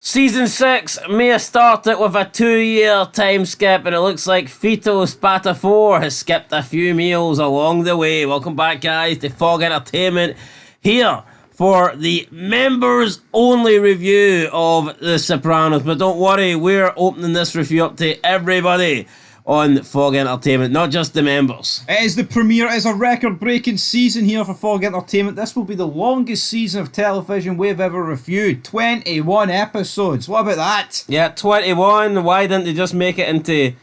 Season 6 may have started with a 2-year time skip, and it looks like Fetal Spatter 4 has skipped a few meals along the way. Welcome back, guys, to Fog Entertainment, here for the members only review of The Sopranos. But don't worry, we're opening this review up to everybody on Fog Entertainment, not just the members. It is the premiere. It is a record-breaking season here for Fog Entertainment. This will be the longest season of television we've ever reviewed. 21 episodes. What about that? Yeah, 21. Why didn't they just make it into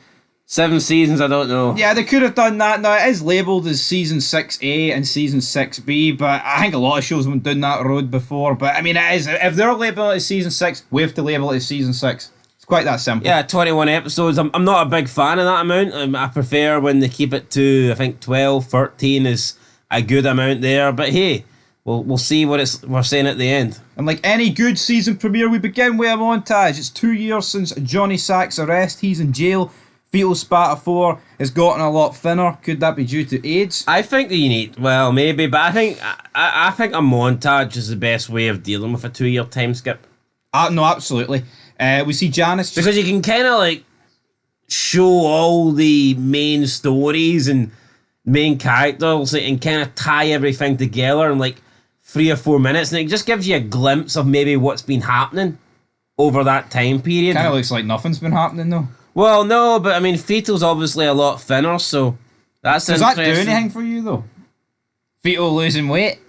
7 seasons? I don't know. Yeah, they could have done that. Now, it is labelled as Season 6A and Season 6B, but I think a lot of shows went down that road before. But, I mean, it is. If they're labeling it as Season 6, we have to label it as Season 6. Quite that simple. Yeah, 21 episodes. I'm not a big fan of that amount. I prefer when they keep it to, I think, 12, 13 is a good amount there. But hey, we'll see what we're saying at the end. And like any good season premiere, we begin with a montage. It's 2 years since Johnny Sack's arrest. He's in jail. Fetal Spatter 4 has gotten a lot thinner. Could that be due to AIDS? I think that you need, well, maybe, but I think a montage is the best way of dealing with a 2-year time skip. No, absolutely. We see Janice because you can kind of like show all the main stories and main characters and kind of tie everything together in like 3 or 4 minutes, and it just gives you a glimpse of maybe what's been happening over that time period. Kind of looks like nothing's been happening though. Well, no, but I mean, Fetal's obviously a lot thinner, so that's interesting. Does that do anything for you though? Fetal losing weight?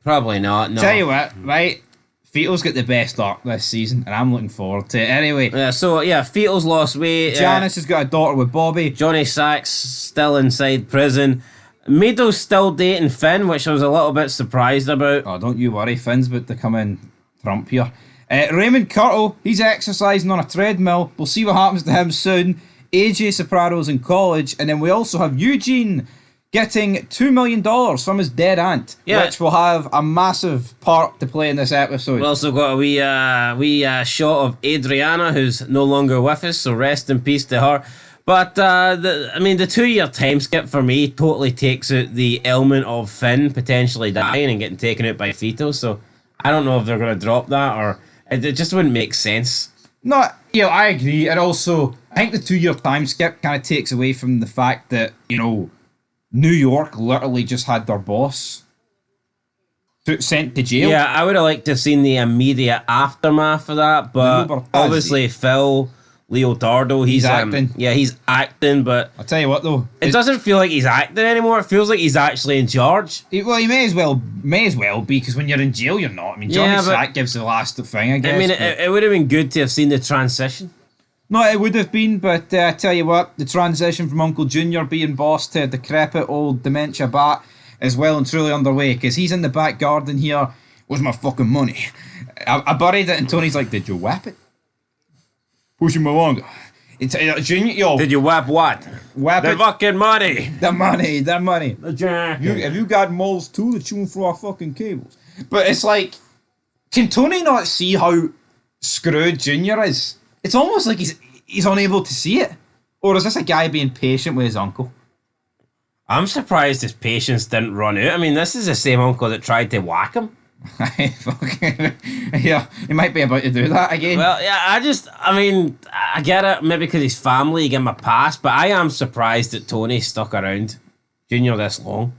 Probably not. No. Tell you what, right? Fetal's got the best arc this season, and I'm looking forward to it. Anyway. Yeah, so, yeah, Fetal's lost weight. Janice has got a daughter with Bobby. Johnny Sack's still inside prison. Meadows still dating Finn, which I was a little bit surprised about. Oh, don't you worry. Finn's about to come in Trump here. Raymond Curtle, he's exercising on a treadmill. We'll see what happens to him soon. AJ Soprano's in college. And then we also have Eugene getting $2 million from his dead aunt, which will have a massive part to play in this episode. We also got a wee shot of Adriana, who's no longer with us, so rest in peace to her. But, the 2-year time skip for me totally takes out the element of Finn potentially dying and getting taken out by Fetal, so I don't know if they're going to drop that, or it just wouldn't make sense. No, I agree, and also, I think the 2-year time skip kind of takes away from the fact that, New York literally just had their boss sent to jail. Yeah, I would have liked to have seen the immediate aftermath of that, but obviously Phil Leotardo, he's acting. Yeah, he's acting, but I'll tell you what though, it doesn't feel like he's acting anymore. It feels like he's actually in charge. He may as well be, because when you're in jail, you're not. I mean, Johnny Sack gives the last thing, I guess. I mean, it would have been good to have seen the transition. No, it would have been, but I tell you what, the transition from Uncle Junior being boss to a decrepit old dementia bat is well and truly underway, because he's in the back garden here. Where's my fucking money? I buried it, and Tony's like, did you whap it? Pushing me along. Junior, yo. Did you whap what? Whap the fucking money. The money. The jacket. Have you got moles too that chewing through our fucking cables? But it's like, can Tony not see how screwed Junior is? It's almost like he's unable to see it. Or is this a guy being patient with his uncle? I'm surprised his patience didn't run out. I mean, this is the same uncle that tried to whack him. Yeah, he might be about to do that again. Well, yeah, I get it. Maybe because he's family, you give him a pass. But I am surprised that Tony stuck around Junior this long.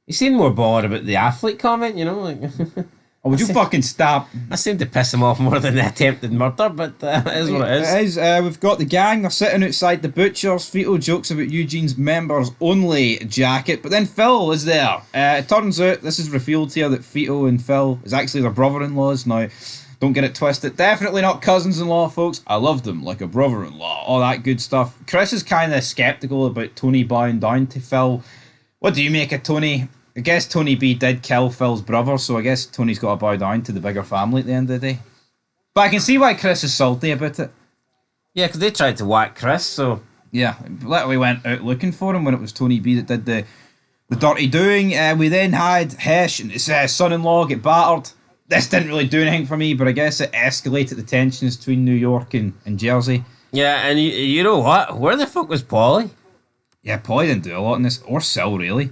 He seemed more bothered about the athlete comment, like... Oh, would you fucking stop? That seemed to piss him off more than the attempted murder, but it is what it is. It is. We've got the gang. They're sitting outside the butcher's. Fetal jokes about Eugene's members only jacket, but then Phil is there. It turns out, this is revealed here, that Fetal and Phil is actually their brother-in-laws. Now, don't get it twisted. Definitely not cousins-in-law, folks. I love them like a brother-in-law. All that good stuff. Chris is kind of skeptical about Tony bowing down to Phil. What do you make of Tony? I guess Tony B did kill Phil's brother, so I guess Tony's got to bow down to the bigger family at the end of the day. But I can see why Chris is salty about it. Yeah, because they tried to whack Chris, so... Yeah, literally went out looking for him when it was Tony B that did the dirty doing. We then had Hesh and his son-in-law get battered. This didn't really do anything for me, but I guess it escalated the tensions between New York and Jersey. Yeah, and you know what? Where the fuck was Polly? Yeah, Polly didn't do a lot in this, or Sil, really.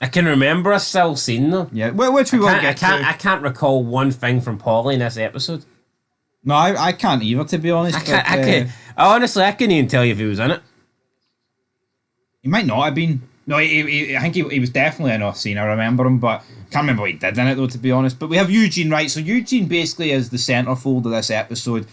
I can remember a Sil scene though. Yeah, which we won't get to. I can't recall one thing from Polly in this episode. No, I can't either, to be honest. Honestly, I couldn't even tell you if he was in it. He might not have been. No, I think he was definitely in a scene. I remember him, but can't remember what he did in it though, to be honest. But we have Eugene, right? So Eugene basically is the centerfold of this episode.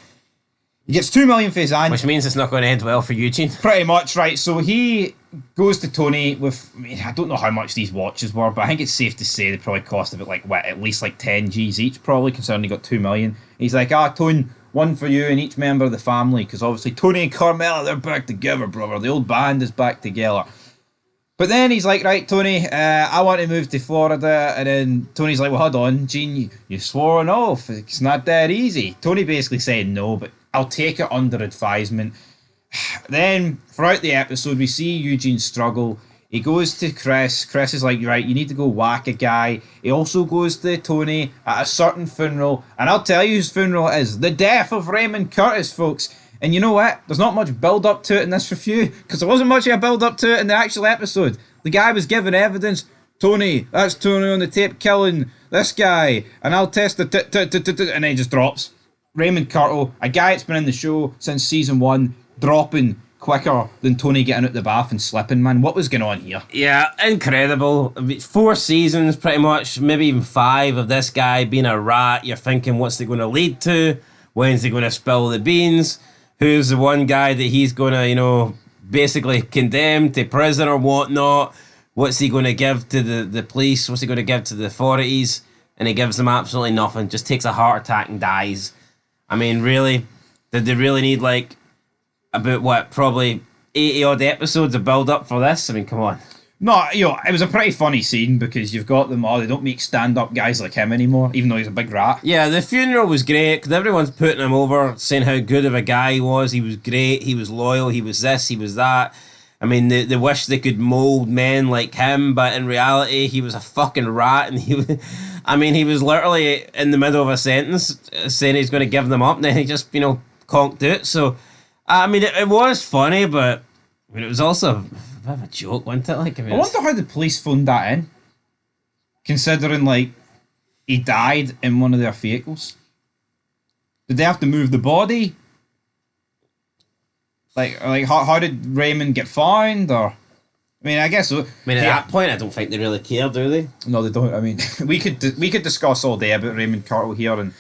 He gets 2 million for his hand. Which means it's not going to end well for Eugene. Pretty much, right. So he goes to Tony with, I mean, I don't know how much these watches were, but I think it's safe to say they probably cost about at least like 10 G's each, probably, considering he got 2 million. He's like, Tony, one for you and each member of the family, because obviously Tony and Carmela, they're back together, brother. The old band is back together. But then he's like, right, Tony, I want to move to Florida. And then Tony's like, well, hold on, Gene, you swore an oath. It's not that easy. Tony basically said no, but I'll take it under advisement. Then, throughout the episode, we see Eugene struggle. He goes to Chris. Chris is like, right, you need to go whack a guy. He also goes to Tony at a certain funeral. And I'll tell you whose funeral it is. The death of Raymond Curtis, folks. And you know what? There's not much build-up to it in this review, because there wasn't much of a build-up to it in the actual episode. The guy was given evidence. Tony, that's Tony on the tape killing this guy. And I'll test the and then he just drops. Raymond Curtis, a guy that's been in the show since season 1, dropping quicker than Tony getting out the bath and slipping, man. What was going on here? Yeah, incredible. 4 seasons, pretty much, maybe even 5 of this guy being a rat. You're thinking, what's he going to lead to? When's he going to spill the beans? Who's the one guy that he's going to, basically condemn to prison or whatnot? What's he going to give to the police? What's he going to give to the authorities? And he gives them absolutely nothing. Just takes a heart attack and dies. I mean, really? Did they really need, about, probably 80 odd episodes of build up for this? I mean, come on. No, it was a pretty funny scene because you've got them all. They don't make stand-up guys like him anymore, even though he's a big rat. Yeah, the funeral was great because everyone's putting him over, saying how good of a guy he was. He was great. He was loyal. He was this. He was that. I mean, they wish they could mold men like him, but in reality, he was a fucking rat, and he was literally in the middle of a sentence saying he's going to give them up, and then he just, conked out. So, I mean, it was funny, but it was also a bit of a joke, wasn't it? I wonder how the police phoned that in, considering, he died in one of their vehicles. Did they have to move the body? How did Raymond get found? Or, I mean, I guess. At that point, I don't think they really care, do they? No, they don't. I mean, we could discuss all day about Raymond Curtis here and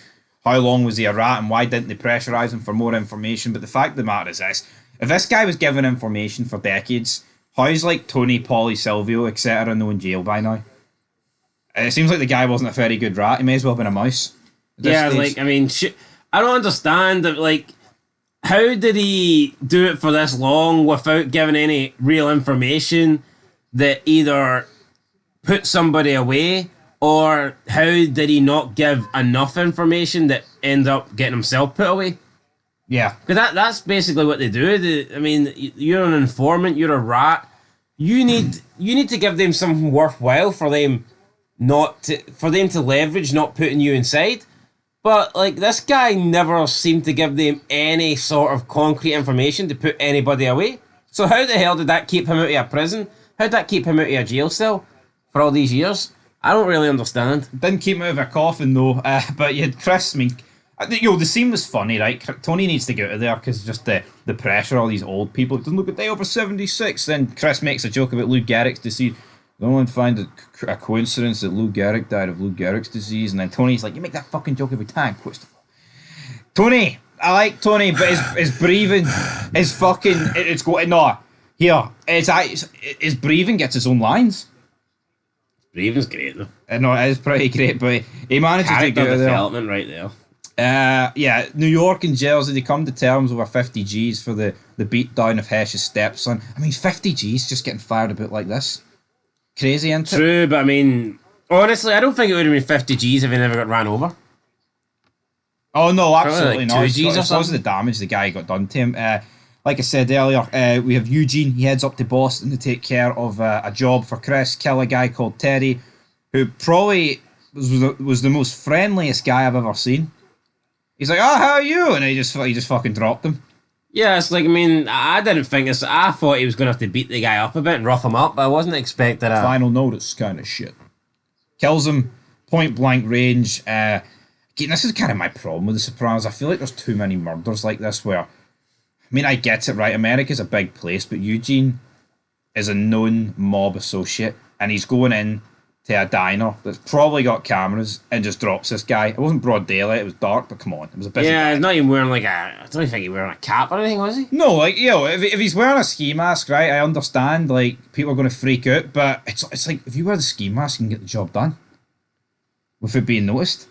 how long was he a rat and why didn't they pressurise him for more information. But the fact of the matter is this: if this guy was given information for decades, how's Tony, Paulie, Silvio, etc. no in jail by now? It seems like the guy wasn't a very good rat. He may as well have been a mouse. Yeah, I don't understand that. How did he do it for this long without giving any real information that either put somebody away, or how did he not give enough information that ended up getting himself put away? Yeah. Because that's basically what they do. You're an informant, you're a rat. You need to give them something worthwhile for them to leverage, not putting you inside. But, this guy never seemed to give them any sort of concrete information to put anybody away. So how the hell did that keep him out of a prison? How did that keep him out of a jail cell for all these years? I don't really understand. Didn't keep him out of a coffin, though. But you had Chris, the scene was funny, right? Tony needs to get out of there because just the pressure, all these old people. It doesn't look at they over 76. Then Chris makes a joke about Lou Gehrig's disease. No one find a coincidence that Lou Gehrig died of Lou Gehrig's disease. And then Tony's like, you make that fucking joke every time, Christopher. Tony, I like Tony, but his breathing is fucking, it's going, no, here, his breathing gets his own lines. Breathing's great, though. No, it is pretty great, but he manages to get out there. Development right there. Yeah, New York and Jersey, they come to terms over 50 G's for the beatdown of Hesh's stepson. I mean, 50 G's just getting fired about like this. Crazy, isn't it? True, but I mean, honestly, I don't think it would have been 50 G's if he never got ran over. Oh, no, absolutely not. 2 G's or something. Because of the damage the guy got done to him. Like I said earlier, we have Eugene. He heads up to Boston to take care of a job for Chris, kill a guy called Teddy, who probably was the most friendliest guy I've ever seen. He's like, oh, how are you? And he just fucking dropped him. Yeah, it's I didn't think this. I thought he was going to have to beat the guy up a bit and rough him up, but I wasn't expecting that. Final notice kind of shit. Kills him, point blank range. Again, this is kind of my problem with The Sopranos. I feel like there's too many murders like this where, I mean, I get it, right? America's a big place, but Eugene is a known mob associate, and he's going in to a diner that's probably got cameras and just drops this guy. It wasn't broad daylight, it was dark, but come on, it was a busy Yeah, guy. he's not even wearing like I don't think he's wearing a cap or anything, was he? No, like, if he's wearing a ski mask, right, I understand, like, people are going to freak out, but it's like, if you wear the ski mask, you can get the job done without being noticed.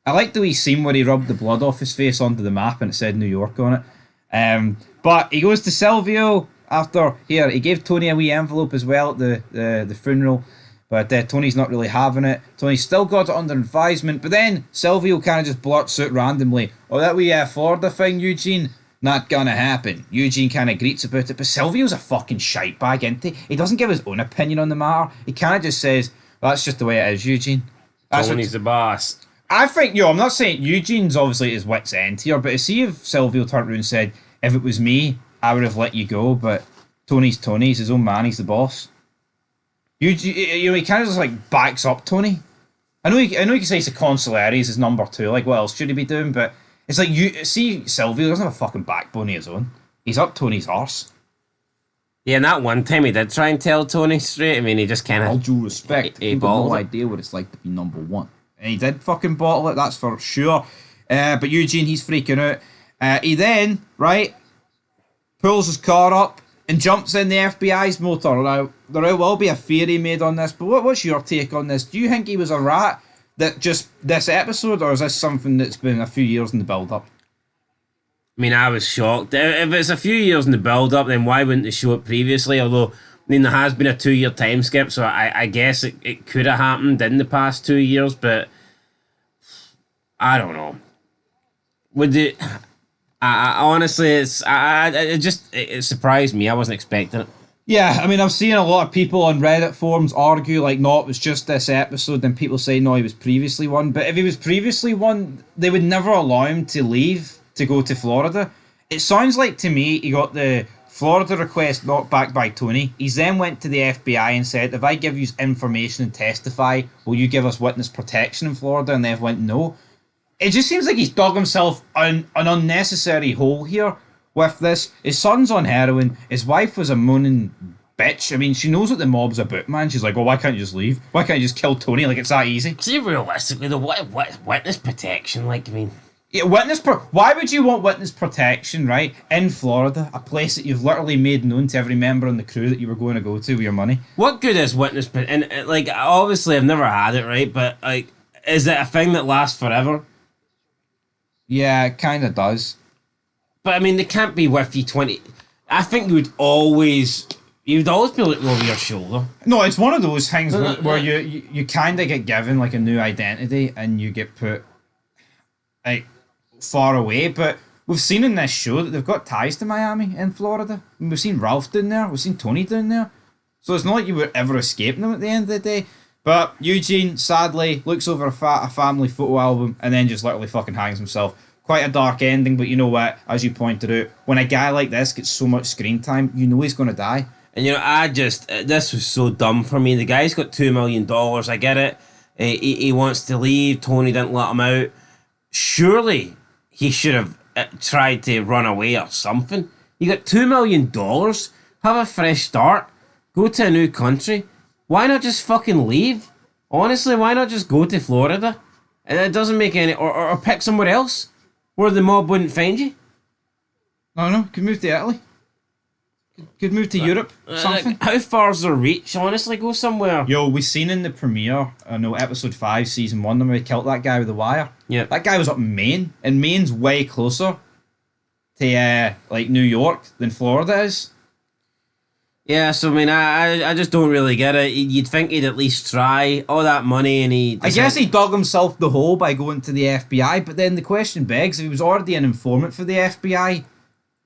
I like the wee scene where he rubbed the blood off his face onto the map and it said New York on it. But he goes to Silvio after, here, he gave Tony a wee envelope as well at the funeral, but Tony's not really having it. Tony's still got it under advisement, but then Silvio kind of just blurts out randomly, oh, that wee Florida thing, Eugene, not gonna happen. Eugene kind of greets about it, but Silvio's a fucking shite bag, isn't he? He doesn't give his own opinion on the matter. He kind of just says, well, that's just the way it is, Eugene. Tony's the boss. I think, I'm not saying Eugene's obviously at his wit's end here, but to see if Silvio turned around and said, if it was me, I would have let you go, but Tony's Tony, he's his own man, he's the boss. Eugene, he kind of just like backs up Tony. I know he can say he's a consigliere, he's his number two, like what else should he be doing, but it's like, see Silvio doesn't have a fucking backbone of his own. He's up Tony's arse. Yeah, and that one time he did try and tell Tony straight. I mean, he just kind of... All due respect, he you've got no bottled it. idea what it's like to be number one. And he did fucking bottle it, that's for sure. But Eugene, he's freaking out. He then, right, pulls his car up and jumps in the FBI's motor. Now, there will be a theory made on this, but what's your take on this? Do you think he was a rat that just this episode, or is this something that's been a few years in the build-up? I mean, I was shocked. If it's a few years in the build-up, then why wouldn't they show it previously? Although, I mean, there has been a 2-year time skip, so I guess it could have happened in the past 2 years, but I don't know. Would it... I honestly, it surprised me. I wasn't expecting it. Yeah, I mean, I've seen a lot of people on Reddit forums argue, like, no, it was just this episode, then people say, no, he was previously one. But if he was previously one, they would never allow him to leave to go to Florida. It sounds like, to me, he got the Florida request knocked back by Tony. He then went to the FBI and said, if I give you information and testify, will you give us witness protection in Florida? And they've went, no. It just seems like he's dug himself an unnecessary hole here with this. His son's on heroin. His wife was a moaning bitch. I mean, she knows what the mob's about, man. She's like, well, why can't you just leave? Why can't you just kill Tony? Like, it's that easy. See, realistically, the what witness protection, like, I mean... Yeah, why would you want witness protection, right, in Florida, a place that you've literally made known to every member on the crew that you were going to go to with your money? What good is witness... And, like, obviously, I've never had it, right? But, like, is it a thing that lasts forever? Yeah, it kind of does. But I mean, they can't be with you 20... I think you'd always be looking over your shoulder. No, it's one of those things where you kind of get given, like, a new identity and you get put, like, far away. But we've seen in this show that they've got ties to Miami in Florida. And we've seen Ralph down there. We've seen Tony down there. So it's not like you were ever escaping them at the end of the day. But Eugene, sadly, looks over a family photo album and then just literally fucking hangs himself. Quite a dark ending, but you know what? As you pointed out, when a guy like this gets so much screen time, you know he's going to die. And, you know, this was so dumb for me. The guy's got $2 million. I get it. He wants to leave. Tony didn't let him out. Surely he should have tried to run away or something. You got $2 million. Have a fresh start. Go to a new country. Why not just fucking leave? Honestly, why not just go to Florida? And it doesn't make any... Or pick somewhere else where the mob wouldn't find you. No, could move to Italy. Could move to Europe, something. How far's their reach? Honestly, go somewhere. Yo, we seen in the premiere, episode 5, season 1, when we killed that guy with the wire. Yeah. That guy was up in Maine, and Maine's way closer to, like, New York than Florida is. Yeah, so I mean, I just don't really get it. You'd think he'd at least try all that money, and I guess he dug himself the hole by going to the FBI, but then the question begs, if he was already an informant for the FBI,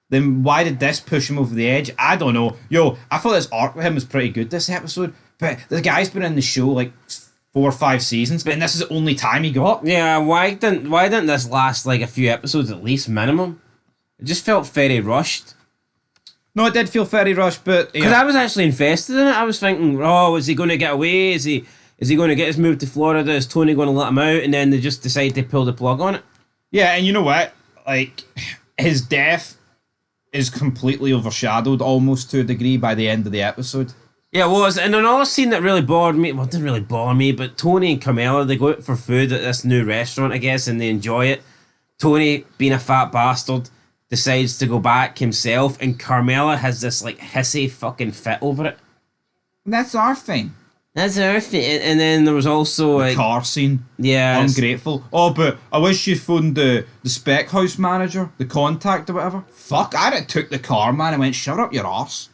then why did this push him over the edge? I don't know. Yo, I thought this arc with him was pretty good this episode, but the guy's been in the show like 4 or 5 seasons, but this is the only time he got. Yeah, why didn't this last like a few episodes at least minimum? It just felt very rushed. No, it did feel very rushed, but... Because I was actually invested in it. I was thinking, oh, is he going to get away? Is he Is he going to get his move to Florida? Is Tony going to let him out? And then they just decide to pull the plug on it? Yeah, and you know what? Like, his death is completely overshadowed almost to a degree by the end of the episode. Yeah, it was. And another scene that really bothered me, well, it didn't really bother me, but Tony and Carmela, they go out for food at this new restaurant, I guess, and they enjoy it. Tony, being a fat bastard, decides to go back himself, and Carmela has this, like, hissy fucking fit over it. That's our thing. That's our thing. And then there was also, like... car scene. Yeah. Ungrateful. Oh, but I wish you phoned the spec house manager, the contact or whatever. Fuck, I'd have took the car, man, and went, shut up your arse.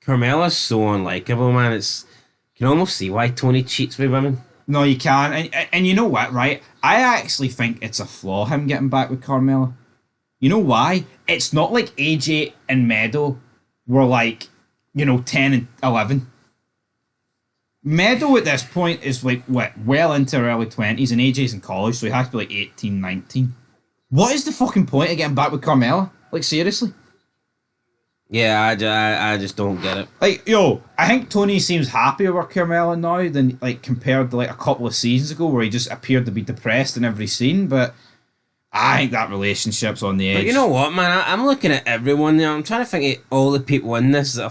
Carmela's so unlikable, man. It's... You can almost see why Tony cheats with women. No, you can't. And you know what, right? I actually think it's a flaw, him getting back with Carmela. You know why? It's not like AJ and Meadow were like, 10 and 11. Meadow at this point is like, what, well into her early 20s, and AJ's in college, so he has to be like 18, 19. What is the fucking point of getting back with Carmela? Like, seriously? Yeah, I just don't get it. Like, I think Tony seems happier with Carmela now than, like, compared to, like, a couple of seasons ago where he just appeared to be depressed in every scene, but I think that relationship's on the edge. But you know what, man? I'm looking at everyone there. I'm trying to think of all the people in this that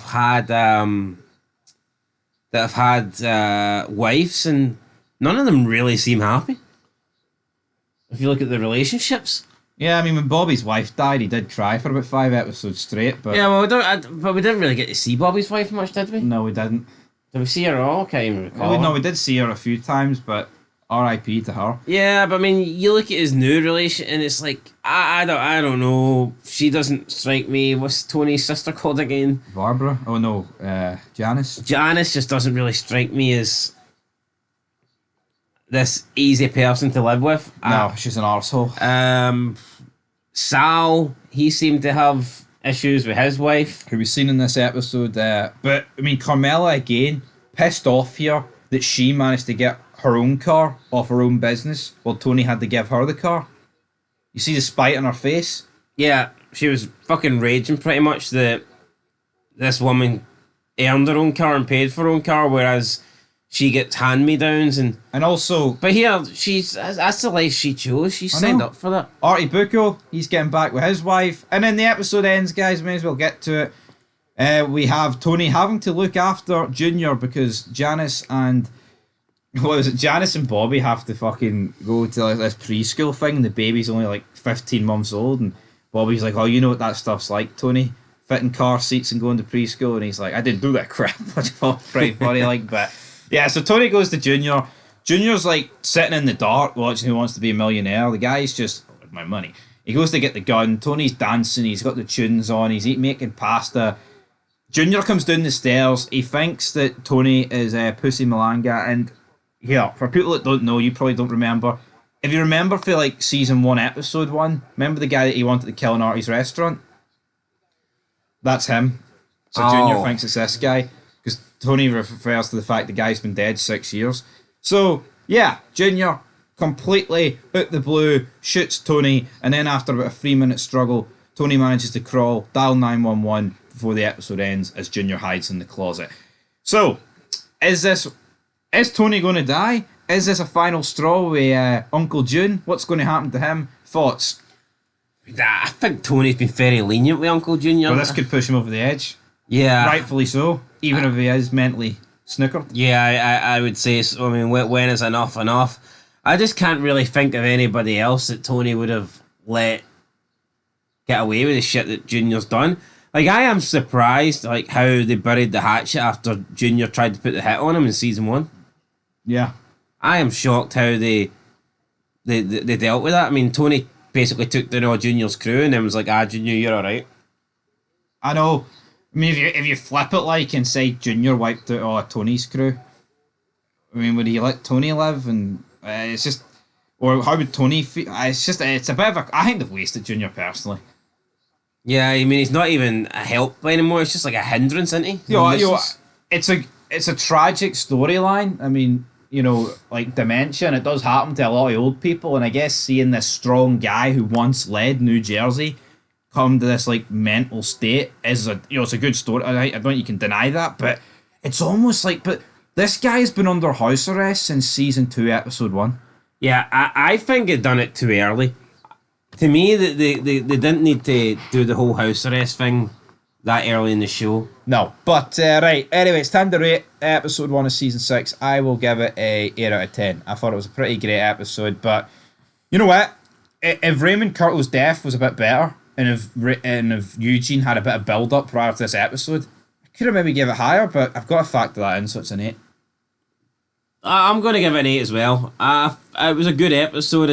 have had wives, and none of them really seem happy. If you look at the relationships. Yeah, I mean, when Bobby's wife died, he did cry for about 5 episodes straight. But yeah, well, we didn't really get to see Bobby's wife much, did we? No, we didn't. Did we see her at all? I can't even recall. No, we did see her a few times, but R.I.P. to her. Yeah, but I mean, you look at his new relation, and it's like I don't know. She doesn't strike me. What's Tony's sister called again? Barbara. Oh no, Janice. Janice just doesn't really strike me as this easy person to live with. No, she's an arsehole. Sal, he seemed to have issues with his wife, who we've seen in this episode. But I mean, Carmela again pissed off here that she managed to get her own car off her own business while Tony had to give her the car. You see the spite on her face? Yeah, she was fucking raging pretty much that this woman earned her own car and paid for her own car, whereas she gets hand-me-downs and also... But here, that's the life she chose. She signed up for that. Artie Bucco, he's getting back with his wife. And then the episode ends, guys. May as well get to it. We have Tony having to look after Junior because Janice and Bobby have to fucking go to this preschool thing. The baby's only like 15 months old. And Bobby's like, oh, you know what that stuff's like, Tony? Fitting car seats and going to preschool. And he's like, I didn't do that crap. Which felt pretty funny, like, but... Yeah, so Tony goes to Junior. Junior's like sitting in the dark watching Who Wants to Be a Millionaire. The guy's just, my money. He goes to get the gun. Tony's dancing. He's got the tunes on. He's making pasta. Junior comes down the stairs. He thinks that Tony is Pussy Malanga. And here, for people that don't know, you probably don't remember. If you remember for like season 1, episode 1, remember the guy that he wanted to kill in Artie's restaurant? That's him. So Junior thinks it's this guy. Tony refers to the fact the guy's been dead 6 years. So, yeah, Junior, completely out the blue, shoots Tony, and then after about a 3-minute struggle, Tony manages to crawl, dial 911 before the episode ends as Junior hides in the closet. So, is Tony going to die? Is this a final straw with Uncle June? What's going to happen to him? Thoughts? I think Tony's been very lenient with Uncle Junior. Well, this could push him over the edge. Yeah. Rightfully so. Even if he is mentally snookered. Yeah, I would say so. I mean, when is enough enough? I just can't really think of anybody else that Tony would have let get away with the shit that Junior's done. Like, I am surprised, like, how they buried the hatchet after Junior tried to put the hit on him in season 1. Yeah. I am shocked how they dealt with that. I mean, Tony basically took down all Junior's crew and then was like, Junior, you're alright. I know. I mean, if you flip it like and say Junior wiped out all of Tony's crew, I mean, would he let Tony live? And it's just, or how would Tony feel? It's a bit of a. I think they've wasted Junior personally. Yeah, I mean, he's not even a help anymore. It's just like a hindrance, isn't he? It's a tragic storyline. I mean, like dementia, and it does happen to a lot of old people. And I guess seeing this strong guy who once led New Jersey come to this like mental state is it's a good story. I don't think you can deny that, but it's almost like, but This guy's been under house arrest since season 2, episode 1. Yeah, I think it done it too early. To me, they didn't need to do the whole house arrest thing that early in the show. No, but right. Anyway, it's time to rate episode 1 of season 6. I will give it a 8 out of 10. I thought it was a pretty great episode, but you know what? If Raymond Kirtle's death was a bit better, and if Eugene had a bit of build up prior to this episode, I could have maybe give it higher, but I've got to factor that in, so it's an 8. I'm going to give it an 8 as well. It was a good episode.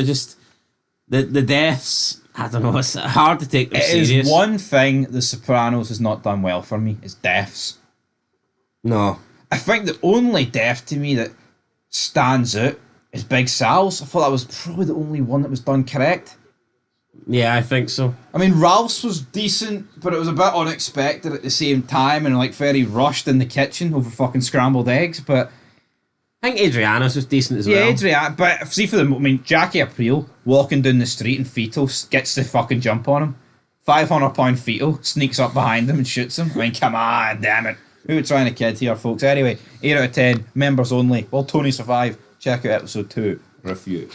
The deaths, I don't know, it's hard to take them serious. It is one thing the Sopranos has not done well for me, is deaths. No. I think the only death to me that stands out is Big Sal's. I thought that was probably the only one that was done correct. Yeah, I think so. I mean, Ralph's was decent, but it was a bit unexpected at the same time and like very rushed in the kitchen over fucking scrambled eggs, but... I think Adriana's was decent as well. Yeah, Adriana, but see for Jackie Aprile walking down the street and Fetal gets the fucking jump on him. 500-pound Fetal sneaks up behind him and shoots him. I mean, come on, damn it. We were trying to kid here, folks. Anyway, 8 out of 10, members only. Will Tony survive? Check out episode 2, review.